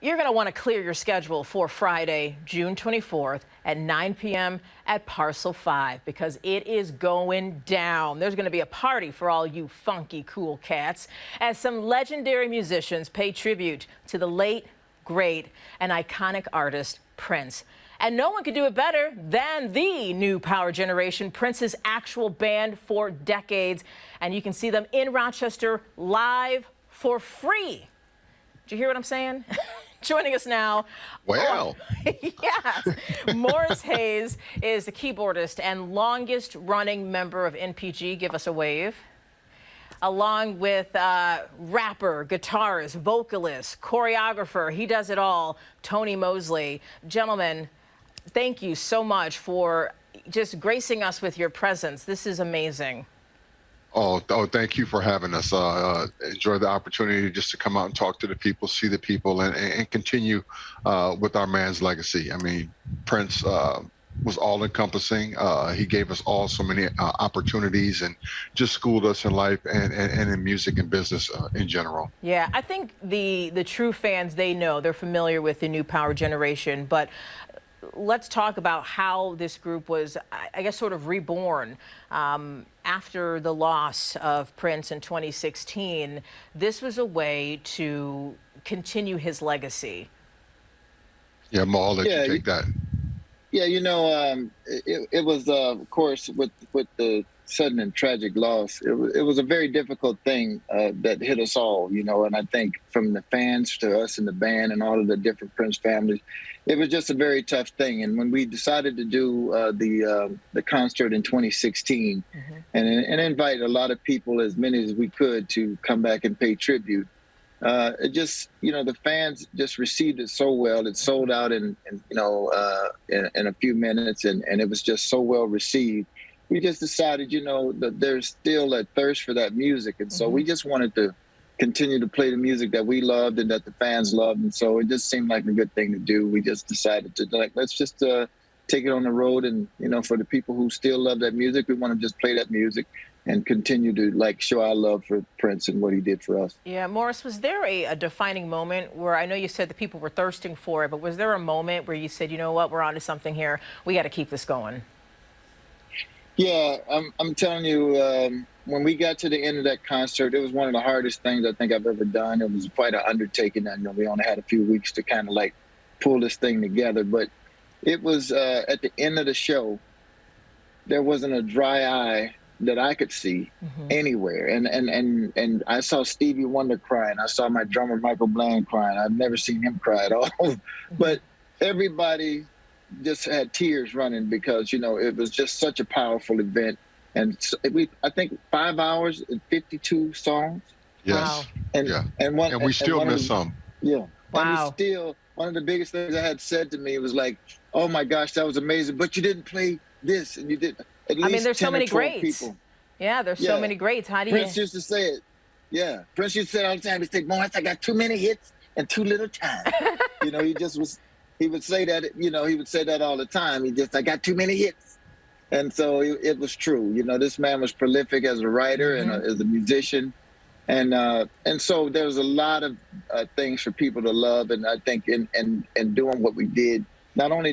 You're going to want to clear your schedule for Friday, June 24th at 9 p.m. at Parcel 5 because it is going down. There's going to be a party for all you funky, cool cats as some legendary musicians pay tribute to the late, great, and iconic artist Prince. And no one could do it better than the new power generation, Prince's actual band for decades. And you can see them in Rochester live for free. Did you hear what I'm saying? Joining us now. Wow. Yes. Morris Hayes is the keyboardist and longest running member of NPG. Give us a wave. Along with rapper, guitarist, vocalist, choreographer. He does it all. Tony Mosley. Gentlemen, thank you so much for just gracing us with your presence. This is amazing. Oh, thank you for having us. Enjoy the opportunity just to come out and talk to the people, see the people, and continue with our man's legacy. I mean, Prince was all-encompassing. He gave us all so many opportunities and just schooled us in life and in music and business in general. Yeah, I think the true fans, they know, they're familiar with the new power generation, but let's talk about how this group was, I guess, sort of reborn after the loss of Prince in 2016. This was a way to continue his legacy. Yeah, Mo, I'll let you take that. Yeah, you know, it was, of course, with the sudden and tragic loss, it was a very difficult thing that hit us all, you know, and I think from the fans to us in the band and all of the different Prince families, it was just a very tough thing. And when we decided to do the concert in 2016 and invite a lot of people, as many as we could, to come back and pay tribute, it just, you know, the fans just received it so well. It sold out in a few minutes, and it was just so well received. We just decided, you know, that there's still a thirst for that music. And so we just wanted to continue to play the music that we loved and that the fans loved. And so it just seemed like a good thing to do. We just decided to, like, let's just take it on the road. And, you know, for the people who still love that music, we want to just play that music and continue to, like, show our love for Prince and what he did for us. Yeah, Morris, was there a defining moment where, I know you said the people were thirsting for it, but was there a moment where you said, you know what, we're onto something here, we got to keep this going? Yeah, I'm telling you, when we got to the end of that concert, it was one of the hardest things I think I've ever done. It was quite an undertaking. I know we only had a few weeks to kind of like pull this thing together, but it was at the end of the show, there wasn't a dry eye that I could see anywhere. And I saw Stevie Wonder crying. I saw my drummer, Michael Bland, crying. I've never seen him cry at all. But everybody just had tears running because, you know, it was just such a powerful event. And I think 5 hours and 52 songs. Yes. Wow. And we still miss some. Yeah. Wow. And still, one of the biggest things I had said to me was like, oh my gosh, that was amazing. But you didn't play this, and you did at least, I mean, there's so many greats. People. Yeah, there's so many greats. How do you? Prince used to say it. Yeah. Prince used to say it all the time. He'd say, Morris, I got too many hits and too little time. You know, he would say that, you know, he would say that all the time. I got too many hits. And so it was true. You know, this man was prolific as a writer and as a musician. And so there's a lot of things for people to love. And I think in doing what we did, not only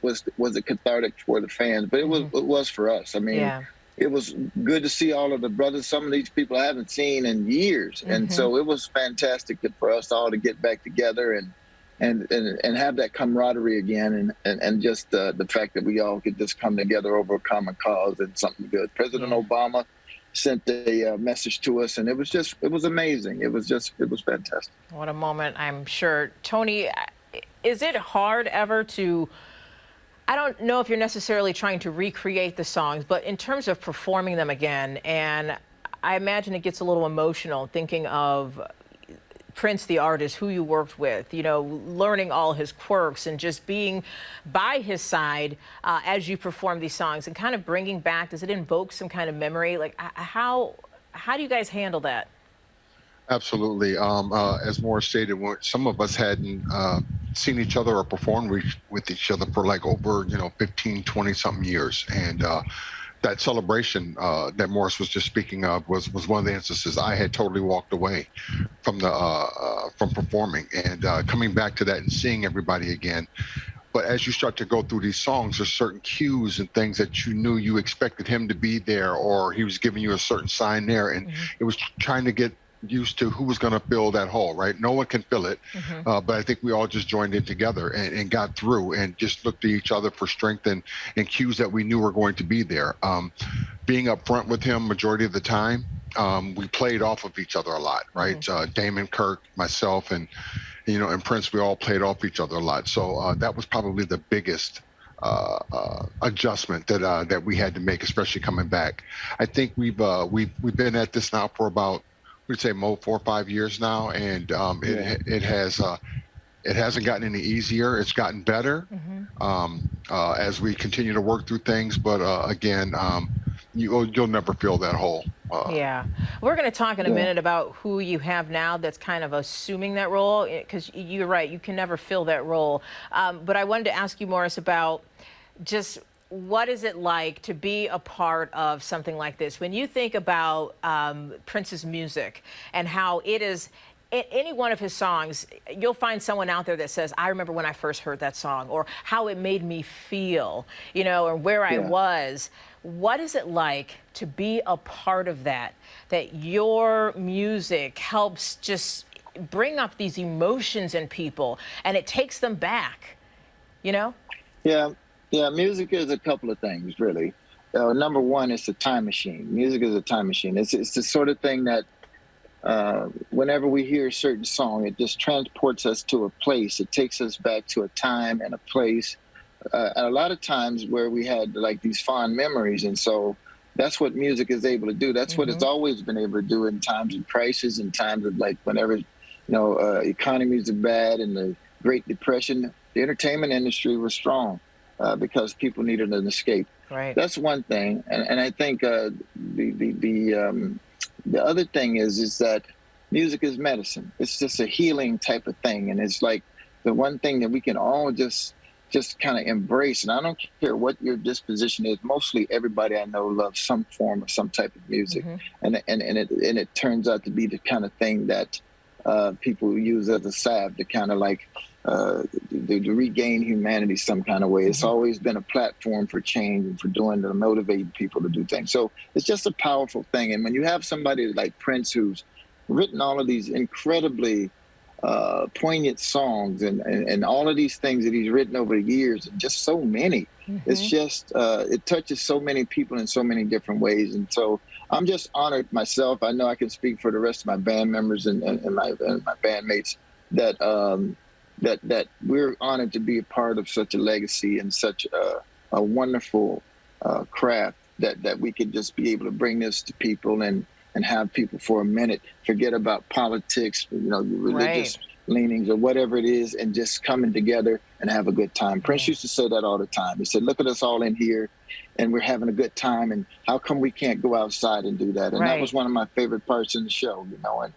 was it cathartic for the fans, but it was for us. I mean, it was good to see all of the brothers. Some of these people I haven't seen in years. And so it was fantastic for us all to get back together and have that camaraderie again, and just the fact that we all could just come together over a common cause and something good. President Obama sent a message to us, and it was amazing. It was fantastic. What a moment, I'm sure. Tony, is it hard ever to, I don't know if you're necessarily trying to recreate the songs, but in terms of performing them again, and I imagine it gets a little emotional thinking of Prince, the artist, who you worked with, you know, learning all his quirks and just being by his side as you perform these songs and kind of bringing back, does it invoke some kind of memory? Like, how do you guys handle that? Absolutely. As Morris stated, some of us hadn't seen each other or performed with each other for like over, 15, 20 something years. And that celebration that Morris was just speaking of was one of the instances I had totally walked away from the from performing, and coming back to that and seeing everybody again. But as you start to go through these songs, there's certain cues and things that you knew you expected him to be there, or he was giving you a certain sign there, and it was trying to get used to who was going to fill that hole, right? No one can fill it, but I think we all just joined in together and got through, and just looked at each other for strength and cues that we knew were going to be there. Being up front with him majority of the time, we played off of each other a lot, right? Damon, Kirk, myself, and and Prince, we all played off each other a lot. So that was probably the biggest adjustment that we had to make, especially coming back. I think we've been at this now for about, we'd say, 4 or 5 years now, and it hasn't gotten any easier. It's gotten better as we continue to work through things. But again, you'll never fill that hole. Yeah. We're going to talk in a minute about who you have now that's kind of assuming that role, because you're right, you can never fill that role. But I wanted to ask you, Morris, about just what is it like to be a part of something like this? When you think about Prince's music and how it is, any one of his songs, you'll find someone out there that says, I remember when I first heard that song, or how it made me feel, or where I was. What is it like to be a part of that your music helps just bring up these emotions in people and it takes them back, Yeah, music is a couple of things, really. Number one, it's a time machine. Music is a time machine. It's the sort of thing that whenever we hear a certain song, it just transports us to a place. It takes us back to a time and a place. And a lot of times where we had like these fond memories. And so that's what music is able to do. That's what it's always been able to do in times of crisis, in times of like whenever, economies are bad and the Great Depression, the entertainment industry was strong because people needed an escape. Right. That's one thing. And I think the other thing is that music is medicine. It's just a healing type of thing. And it's like the one thing that we can all just kind of embrace. And I don't care what your disposition is. Mostly everybody I know loves some form of some type of music. And it turns out to be the kind of thing that people use as a salve to kind of like to regain humanity some kind of way. It's always been a platform for change and for to motivate people to do things. So it's just a powerful thing. And when you have somebody like Prince, who's written all of these incredibly poignant songs and all of these things that he's written over the years, and just so many, it's just, it touches so many people in so many different ways. And so I'm just honored myself. I know I can speak for the rest of my band members and my bandmates that we're honored to be a part of such a legacy and such a wonderful craft that we could just be able to bring this to people and have people for a minute forget about politics, religious leanings or whatever it is, and just coming together and have a good time. Prince used to say that all the time. He said, look at us all in here and we're having a good time, and how come we can't go outside and do that? And that was one of my favorite parts in the show,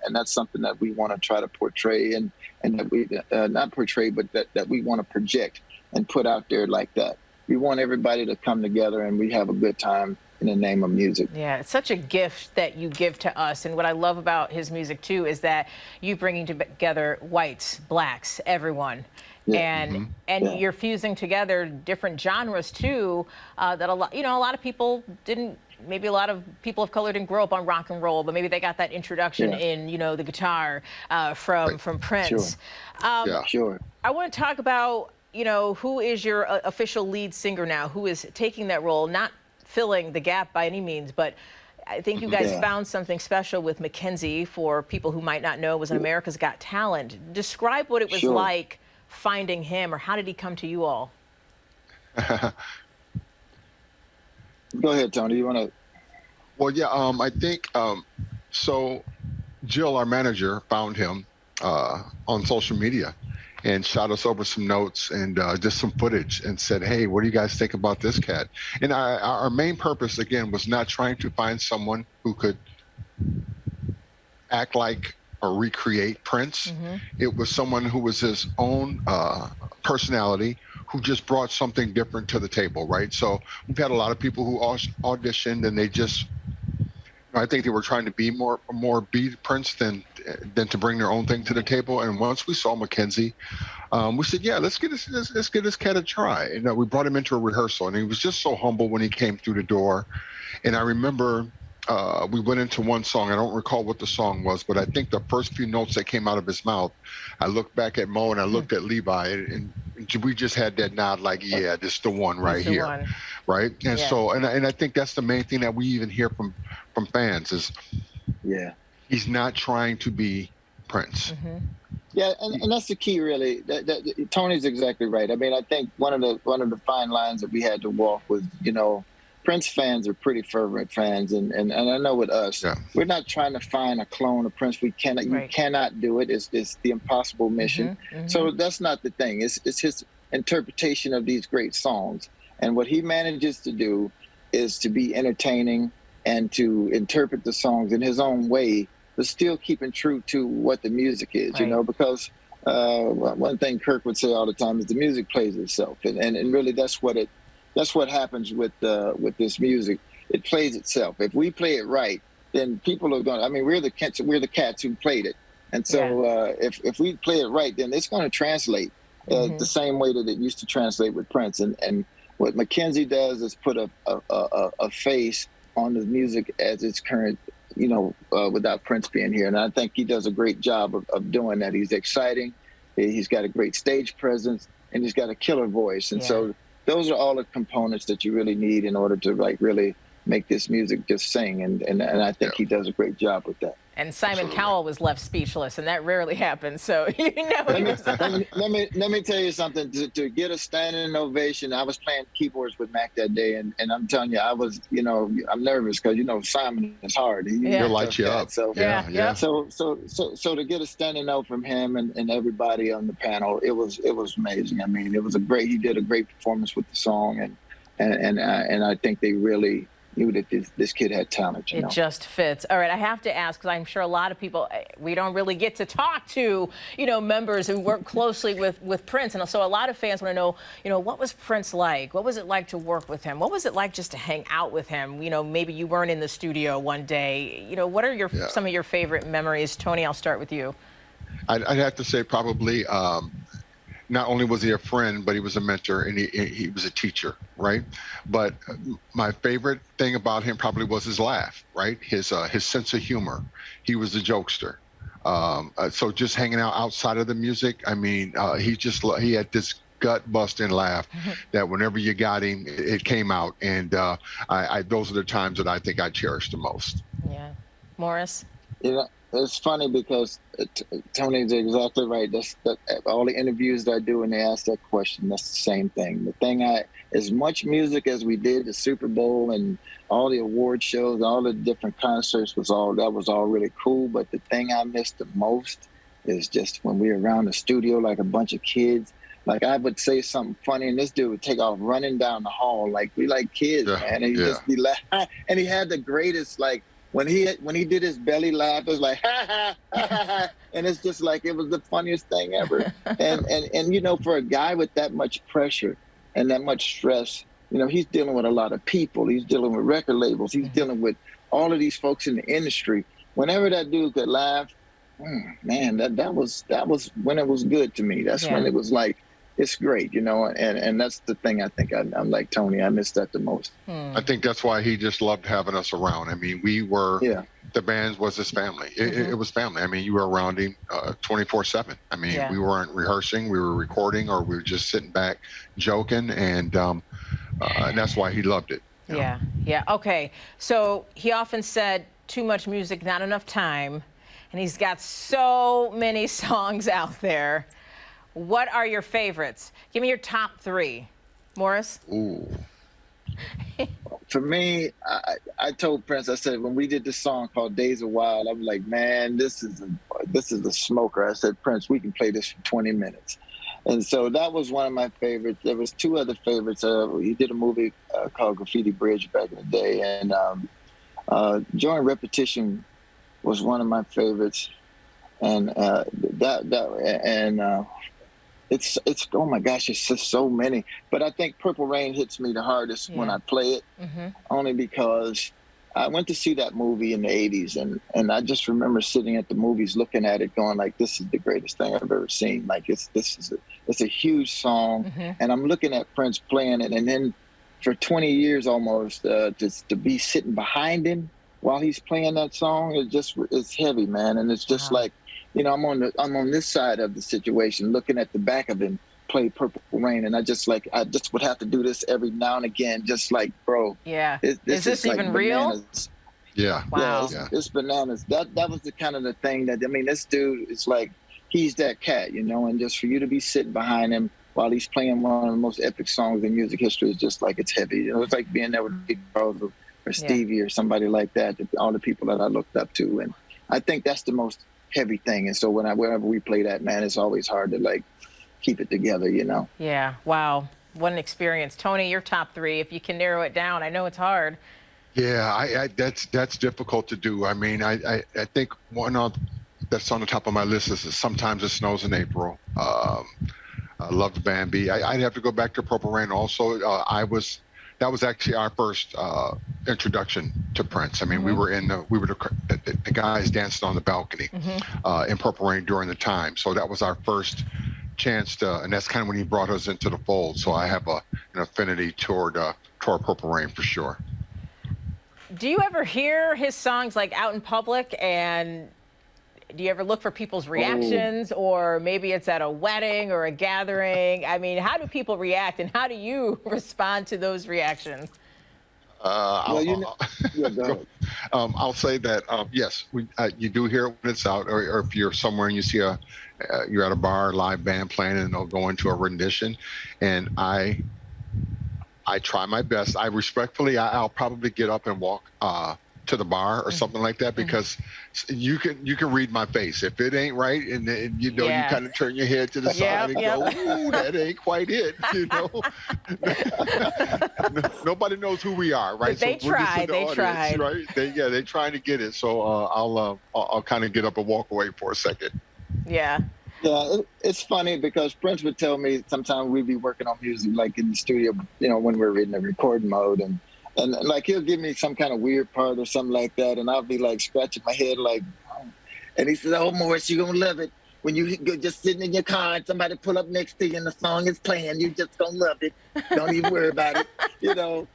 and that's something that we want to try to portray and that we not portray, but that we want to project and put out there like that. We want everybody to come together and we have a good time in the name of music. Yeah, it's such a gift that you give to us. And what I love about his music, too, is that you bringing together whites, blacks, everyone. And you're fusing together different genres, too, that a lot of people didn't. Maybe a lot of people of color didn't grow up on rock and roll, but maybe they got that introduction in, the guitar from Prince. Sure. I want to talk about, who is your official lead singer now? Who is taking that role? Not filling the gap by any means, but I think you guys found something special with Mackenzie. For people who might not know, was on America's Got Talent. Describe what it was like finding him, or how did he come to you all? Go ahead, Tony. You want to? Well, yeah, I think so. Jill, our manager, found him on social media and shot us over some notes and just some footage and said, hey, what do you guys think about this cat? And our main purpose, again, was not trying to find someone who could act like or recreate Prince. It was someone who was his own personality, who just brought something different to the table, right? So we've had a lot of people who auditioned, and they just, I think they were trying to be more be Prince than to bring their own thing to the table. And once we saw Mackenzie, we said, yeah, let's get this cat a try. And we brought him into a rehearsal, and he was just so humble when he came through the door. And I remember we went into one song. I don't recall what the song was, but I think the first few notes that came out of his mouth, I looked back at Mo and I looked at Levi, and we just had that nod, like, yeah, this is the one right here, right? And so, and I think that's the main thing that we even hear from fans is, he's not trying to be Prince. Yeah, and that's the key, really. Tony's exactly right. I mean, I think one of the fine lines that we had to walk was, Prince fans are pretty fervent fans, and I know with us, we're not trying to find a clone of Prince. We cannot, you cannot do it. It's the impossible mission. So that's not the thing. It's his interpretation of these great songs, and what he manages to do is to be entertaining and to interpret the songs in his own way, but still keeping true to what the music is. Because one thing Kirk would say all the time is the music plays itself, and really that's what happens with this music. It plays itself. If we play it right, then people are going. I mean, we're the cats who played it, and so if we play it right, then it's going to translate the same way that it used to translate with Prince. And what Mackenzie does is put a face on the music as its current, without Prince being here. And I think he does a great job of doing that. He's exciting. He's got a great stage presence, and he's got a killer voice. And so those are all the components that you really need in order to really make this music just sing. And I think he does a great job with that. And Simon Cowell was left speechless, and that rarely happens. So, let me tell you something. To get a standing ovation, I was playing keyboards with Mac that day, and I'm telling you, I was, I'm nervous because, Simon is hard. He'll light you up. So, So to get a standing note from him and everybody on the panel, it was amazing. I mean, he did a great performance with the song, and I think they really knew that this kid had talent. It just fits. All right, I have to ask, because I'm sure a lot of people, we don't really get to talk to, members who work closely with Prince. And so a lot of fans want to know, what was Prince like? What was it like to work with him? What was it like just to hang out with him? Maybe you weren't in the studio one day. What are some of your favorite memories? Tony, I'll start with you. I'd have to say probably not only was he a friend, but he was a mentor, and he was a teacher, right? But my favorite thing about him probably was his laugh, right? His sense of humor. He was a jokester. So just hanging out outside of the music, I mean, he had this gut-busting laugh that whenever you got him, it came out, and those are the times that I think I cherish the most. Yeah, Morris. It's funny because Tony's exactly right. That's all the interviews that I do, and they ask that question, that's the same thing. The thing as much music as we did, the Super Bowl and all the award shows, all the different concerts was all really cool. But the thing I missed the most is just when we were around the studio like a bunch of kids. Like I would say something funny, and this dude would take off running down the hall like we like kids, man. And he'd just be laughing, and he had the greatest When he did his belly laugh, it was like, ha, ha, ha, ha, ha. And it's just like, it was the funniest thing ever. And for a guy with that much pressure and that much stress, he's dealing with a lot of people. He's dealing with record labels. He's dealing with all of these folks in the industry. Whenever that dude could laugh, man, that was when it was good to me. That's when it was like, it's great, and that's the thing I think I'm like Tony. I miss that the most. I think that's why he just loved having us around. I mean, we were, the band was his family. It was family. I mean, you were around him 24/7. I mean, we weren't rehearsing, we were recording, or we were just sitting back joking, and that's why he loved it. Yeah. Okay. So he often said, too much music, not enough time. And he's got so many songs out there. What are your favorites? Give me your top 3. Morris? Ooh. For me, I told Prince, I said, when we did this song called Days of Wild, I'm like, man, this is a smoker. I said, Prince, we can play this for 20 minutes. And so that was one of my favorites. There was 2 other favorites. He did a movie called Graffiti Bridge back in the day. And Joint Repetition was one of my favorites. and it's oh my gosh, it's just so many. But I think Purple Rain hits me the hardest when I play it, only because I went to see that movie in the 80s, and I just remember sitting at the movies looking at it going like, this is the greatest thing I've ever seen. Like it's a huge song, and I'm looking at Prince playing it, and then for 20 years almost, just to be sitting behind him while he's playing that song, it's heavy, man. And it's just like, you know, I'm on this side of the situation, looking at the back of him play Purple Rain, and I just would have to do this every now and again, just like, bro. Yeah. Is this like even bananas. real? Yeah. Wow. It's bananas. That was the kind of the thing that, I mean, this dude is like, he's that cat, you know, and just for you to be sitting behind him while he's playing one of the most epic songs in music history is just like, it's heavy. You know, it's like being there with Big Charles or Stevie or somebody like that, all the people that I looked up to. And I think that's the most heavy thing. And so whenever we play that, man, it's always hard to like keep it together, you know? Yeah. Wow. What an experience. Tony, your top three, if you can narrow it down. I know it's hard. Yeah, that's difficult to do. I mean, I think one that's on the top of my list is Sometimes It Snows in April. I loved Bambi. I'd have to go back to Purple Rain also. That was actually our first introduction to Prince. I mean, we were the guys dancing on the balcony in Purple Rain during the time. So that was our first chance to, and that's kind of when he brought us into the fold. So I have an affinity toward Purple Rain for sure. Do you ever hear his songs like out in public, and do you ever look for people's reactions, or maybe it's at a wedding or a gathering? I mean, how do people react, and how do you respond to those reactions? I'll say that yes, you do hear it when it's out, or if you're somewhere and you see you're at a bar, live band playing, and they'll go into a rendition, and I try my best. I respectfully, I'll probably get up and walk to the bar or something like that, because you can read my face. If it ain't right, and you know, you kind of turn your head to the side and go, ooh, that ain't quite it, you know. Nobody knows who we are, right? But they tried. Right? They're trying to get it. So I'll kind of get up and walk away for a second. Yeah. Yeah, it's funny because Prince would tell me sometimes we'd be working on music like in the studio, you know, when we're in the recording mode, and like he'll give me some kind of weird part or something like that, and I'll be like scratching my head like, oh. And he says, "Oh, Morris, you're gonna love it when you go just sitting in your car and somebody pull up next to you and the song is playing. You just gonna love it. Don't even worry about it, you know."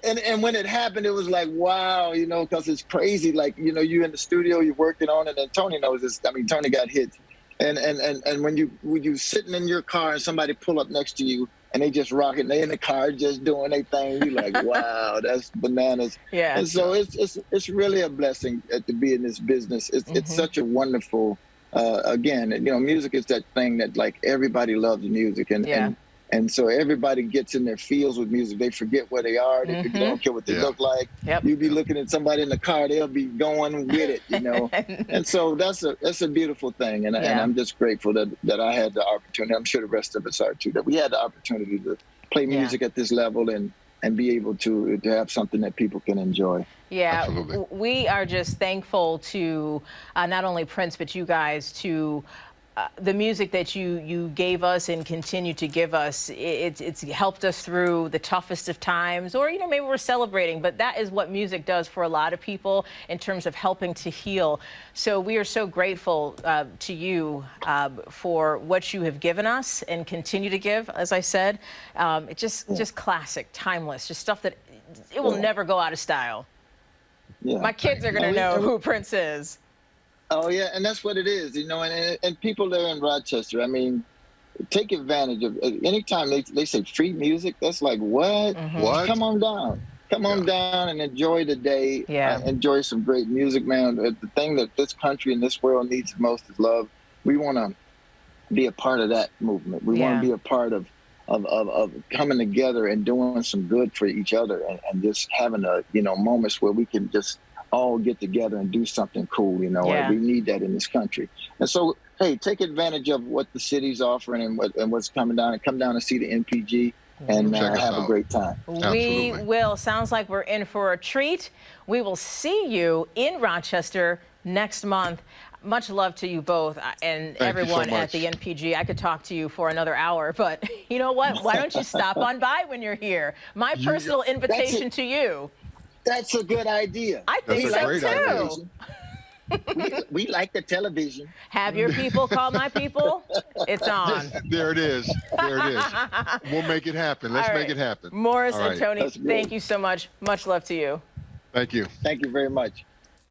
And when it happened, it was like, wow, you know, because it's crazy. Like, you know, you in the studio, you're working on it, and Tony knows this. I mean, Tony got hits. And when you sitting in your car and somebody pull up next to you and they just rocking, they in the car just doing their thing, you like, wow, that's bananas. Yeah. And so it's really a blessing to be in this business. It's such a wonderful, again, you know, music is that thing that like everybody loves music, and so everybody gets in their feels with music. They forget where they are. They don't care what they look like. Yep. You be looking at somebody in the car, they'll be going with it, you know. And so that's a beautiful thing. And I'm just grateful that I had the opportunity. I'm sure the rest of us are too, that we had the opportunity to play music at this level and be able to have something that people can enjoy. Yeah, absolutely. We are just thankful to not only Prince, but you guys, to the music that you gave us and continue to give us. It's helped us through the toughest of times, or, you know, maybe we're celebrating, but that is what music does for a lot of people in terms of helping to heal. So we are so grateful to you for what you have given us and continue to give, as I said. It's just classic, timeless, just stuff that it will never go out of style. Yeah. My kids are going to know who Prince is. Oh, yeah, and that's what it is, you know, and people there in Rochester, I mean, take advantage of anytime they say free music, that's like, what? What? Come on down. Come on down and enjoy the day. Enjoy some great music, man. The thing that this country and this world needs the most is love. We want to be a part of that movement. We want to be a part of coming together and doing some good for each other, and just having moments where we can just all get together and do something cool, you know. We need that in this country. And so, hey, take advantage of what the city's offering and what's coming down, and come down and see the NPG and have a great time. We will. Sounds like we're in for a treat. We will see you in Rochester next month. Much love to you both and Thank you so everyone at much. the NPG. I could talk to you for another hour, but you know what? Why don't you stop on by when you're here? My personal invitation to you. That's a good idea. I think That's a so great too. idea. We like the television. Have your people call my people. It's on. There it is. There it is. We'll make it happen. Let's All make right. it happen. Morris All and right. Tony, That's great. thank you so much. Much love to you. Thank you. Thank you very much.